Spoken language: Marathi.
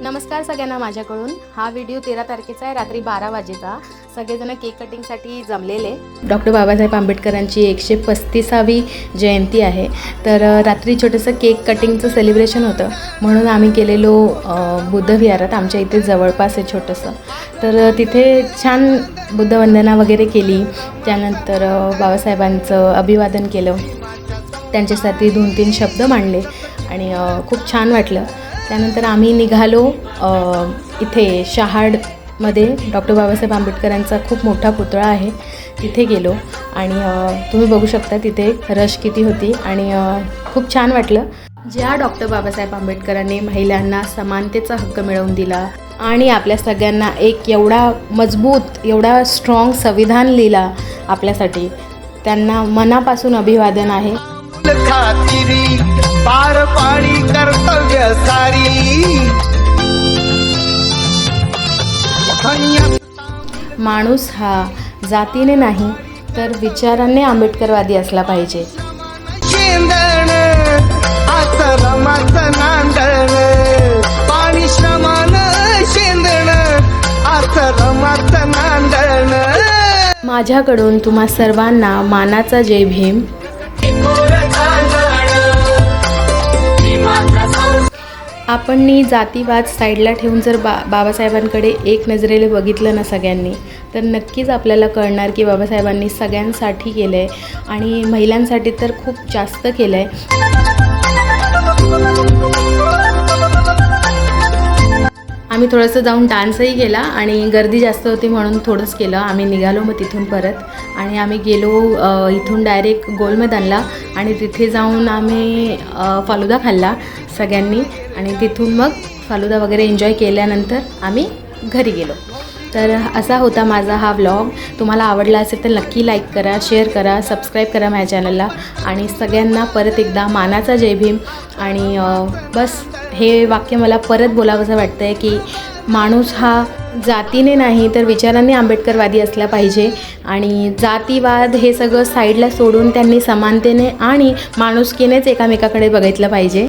नमस्कार सगळ्यांना माझ्याकडून। हा व्हिडिओ 13 तारखेचा आहे, रात्री 12 वाजेचा। सगळेजण केक कटिंगसाठी जमलेले। डॉक्टर बाबासाहेब आंबेडकरांची 135वी जयंती आहे, तर रात्री छोटंसं केक कटिंगचं सेलिब्रेशन होतं, म्हणून आम्ही गेलेलो बुद्ध विहारात। आमच्या इथे जवळपास आहे छोटंसं, तर तिथे छान बुद्धवंदना वगैरे केली। त्यानंतर बाबासाहेबांचं अभिवादन केलं, त्यांच्यासाठी 2-3 शब्द मांडले आणि खूप छान वाटलं। त्यानंतर आम्ही निघालो इथे शहाडमध्ये डॉक्टर बाबासाहेब आंबेडकरांचा खूप मोठा पुतळा आहे, तिथे गेलो आणि तुम्ही बघू शकता तिथे रश किती होती आणि खूप छान वाटलं। ज्या डॉक्टर बाबासाहेब आंबेडकरांनी महिलांना समानतेचा हक्क मिळवून दिला आणि आपल्या सगळ्यांना एक एवढा मजबूत, एवढा स्ट्रॉंग संविधान लिहिला आपल्यासाठी, त्यांना मनापासून अभिवादन आहे। पार पाडी कर्तव्य सारी, माणूस हा जातीने नाही तर विचारांनी आंबेडकरवादी असला पाहिजे। शेंदण आश्रमाचं नांदण, पाणी श्रमान शेंदण आश्रमाचं नांदण। माझ्याकडून तुम्हा सर्वांना मानाचा जय भीम। आपणनी जातीवाद साईडला ठेवून जर बाबासाहेबांकडे एक नजरेने बघितलं ना सगळ्यांनी, तर नक्कीच आपल्याला कळणार की बाबासाहेबांनी सगळ्यांसाठी केलं आहे आणि महिलांसाठी तर खूप जास्त केलं आहे। आम्ही थोडंसं जाऊन डान्सही केला आणि गर्दी जास्त होती म्हणून थोडंच केलं। आम्ही निघालो मग तिथून परत आणि आम्ही गेलो इथून डायरेक्ट गोल मैदानला आणि तिथे जाऊन आम्ही फालुदा खाल्ला सगळ्यांनी आणि तिथून मग फालुदा वगैरे एन्जॉय केल्यानंतर आम्ही घरी गेलो। तर असा होता माझा हा व्लॉग। तुम्हाला आवडला असेल तर नक्की लाईक करा, शेअर करा, सबस्क्राईब करा माझ्या चॅनलला आणि सगळ्यांना परत एकदा मानाचा जय भीम। आणि बस हे वाक्य मला परत बोलावंसं वाटतं आहे की माणूस हा जातीने नाही तर विचारांनी आंबेडकरवादी असला पाहिजे आणि जातीवाद हे सगळं साईडला सोडून त्यांनी समानतेने आणि माणुसकीनेच एकामेकाकडे बघितलं पाहिजे।